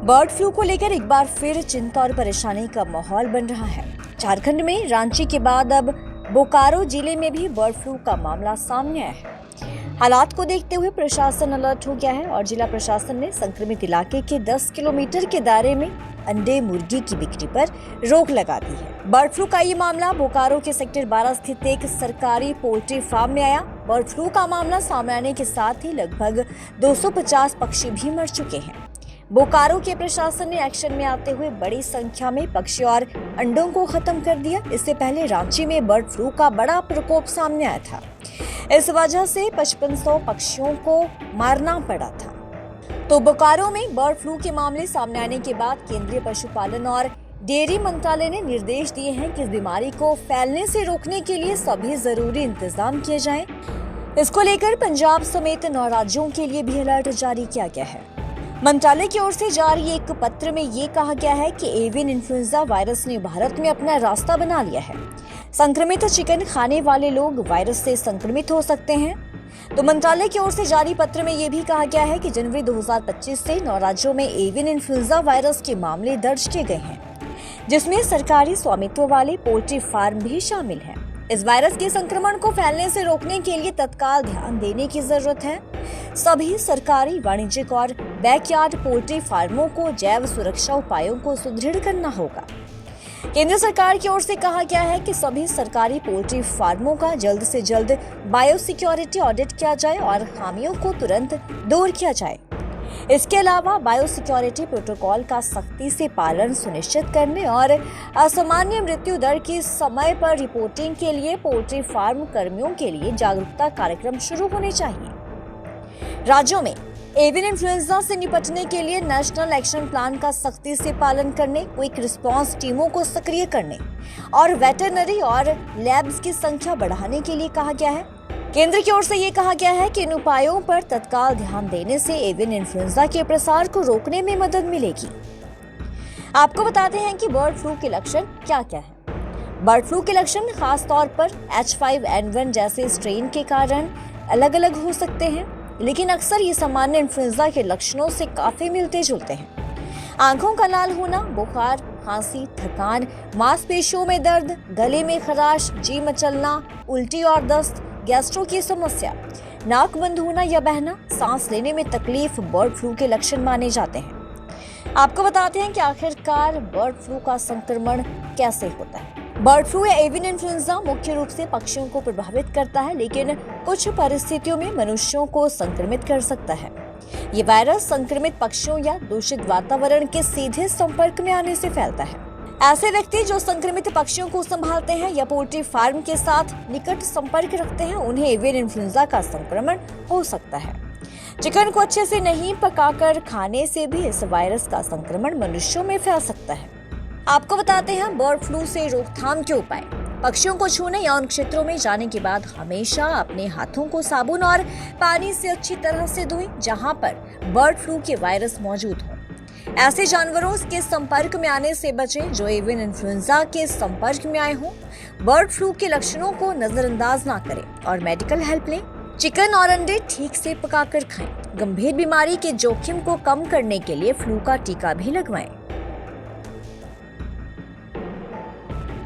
Bird flu को लेकर एक बार फिर चिंता और परेशानी का माहौल बन रहा है। झारखंड में रांची के बाद अब बोकारो जिले में भी बर्ड फ्लू का मामला सामने आया है। हालात को देखते हुए प्रशासन अलर्ट हो गया है और जिला प्रशासन ने संक्रमित इलाके के 10 किलोमीटर के दायरे में अंडे मुर्गी की बिक्री पर रोक लगा दी है। बर्ड फ्लू का ये मामला बोकारो के सेक्टर 12 स्थित एक सरकारी पोल्ट्री फार्म में आया। बर्ड फ्लू का मामला सामने आने के साथ ही लगभग 250 पक्षी भी मर चुके हैं। बोकारो के प्रशासन ने एक्शन में आते हुए बड़ी संख्या में पक्षी और अंडों को खत्म कर दिया। इससे पहले रांची में बर्ड फ्लू का बड़ा प्रकोप सामने आया था। इस वजह से 5500 पक्षियों को मारना पड़ा था। तो बोकारो में बर्ड फ्लू के मामले सामने आने के बाद केंद्रीय पशुपालन और डेयरी मंत्रालय ने निर्देश दिए हैं कि इस बीमारी को फैलने से रोकने के लिए सभी जरूरी इंतजाम किए जाएं। इसको लेकर पंजाब समेत 9 राज्यों के लिए भी अलर्ट जारी किया गया है। मंत्रालय की ओर से जारी एक पत्र में ये कहा गया है कि एवियन इन्फ्लुएंजा वायरस ने भारत में अपना रास्ता बना लिया है। संक्रमित चिकन खाने वाले लोग वायरस से संक्रमित हो सकते हैं। तो मंत्रालय की ओर से जारी पत्र में ये भी कहा गया है कि जनवरी 2025 से 9 राज्यों में एवियन इन्फ्लुएंजा वायरस के मामले दर्ज किए गए हैं, जिसमें सरकारी स्वामित्व वाले पोल्ट्री फार्म भी शामिल हैं। इस वायरस के संक्रमण को फैलने से रोकने के लिए तत्काल ध्यान देने की जरूरत है। सभी सरकारी, वाणिज्यिक और बैकयार्ड पोल्ट्री फार्मों को जैव सुरक्षा उपायों को सुदृढ़ करना होगा। केंद्र सरकार की ओर से कहा गया है कि सभी सरकारी पोल्ट्री फार्मों का जल्द से जल्द बायोसिक्योरिटी ऑडिट किया जाए और खामियों को तुरंत दूर किया जाए। इसके अलावा बायोसिक्योरिटी प्रोटोकॉल का सख्ती से पालन सुनिश्चित करने और असामान्य मृत्यु दर की समय पर रिपोर्टिंग के लिए पोल्ट्री फार्म कर्मियों के लिए जागरूकता कार्यक्रम शुरू होने चाहिए। राज्यों में एवियन इन्फ्लुएंजा से निपटने के लिए नेशनल एक्शन प्लान का सख्ती से पालन करने, क्विक रिस्पांस टीमों को सक्रिय करने और वेटरनरी और लैब्स की संख्या बढ़ाने के लिए कहा गया है। केंद्र की ओर से ये कहा गया है कि इन उपायों पर तत्काल ध्यान देने से एवियन इन्फ्लुएंजा के प्रसार को रोकने में मदद मिलेगी। आपको बताते हैं कि बर्ड फ्लू के लक्षण क्या-क्या हैं। बर्ड फ्लू के लक्षण खास तौर पर H5N1 जैसे स्ट्रेन के कारण अलग-अलग हो सकते हैं, लेकिन अक्सर ये सामान्य इन्फ्लुएंजा के लक्षणों से काफी मिलते जुलते हैं। आंखों का लाल होना, बुखार, खांसी, थकान, मांसपेशियों में दर्द, गले में खराश, जी मचलना, उल्टी और दस्त, गैस्ट्रो की समस्या, नाक बंद होना या बहना, सांस लेने में तकलीफ बर्ड फ्लू के लक्षण माने जाते हैं। आपको बताते हैं कि आखिरकार बर्ड फ्लू का संक्रमण कैसे होता है। बर्ड फ्लू या एवियन इन्फ्लुएंजा मुख्य रूप से पक्षियों को प्रभावित करता है, लेकिन कुछ परिस्थितियों में मनुष्यों को संक्रमित कर सकता है। ये वायरस संक्रमित पक्षियों या दूषित वातावरण के सीधे संपर्क में आने से फैलता है। ऐसे व्यक्ति जो संक्रमित पक्षियों को संभालते हैं या पोल्ट्री फार्म के साथ निकट संपर्क रखते हैं, उन्हें एवियन इन्फ्लुएंजा का संक्रमण हो सकता है। चिकन को अच्छे से नहीं पकाकर खाने से भी इस वायरस का संक्रमण मनुष्यों में फैल सकता है। आपको बताते हैं बर्ड फ्लू से रोकथाम के उपाय। पक्षियों को छूने या उन क्षेत्रों में जाने के बाद हमेशा अपने हाथों को साबुन और पानी से अच्छी तरह से धोएं जहां पर बर्ड फ्लू के वायरस मौजूद हो। ऐसे जानवरों के संपर्क में आने से बचें जो एवियन इन्फ्लुएंजा के संपर्क में आए हों। बर्ड फ्लू के लक्षणों को नजरअंदाज ना करें और मेडिकल हेल्प लें। चिकन और अंडे ठीक से पकाकर खाएं। गंभीर बीमारी के जोखिम को कम करने के लिए फ्लू का टीका भी लगवाएं।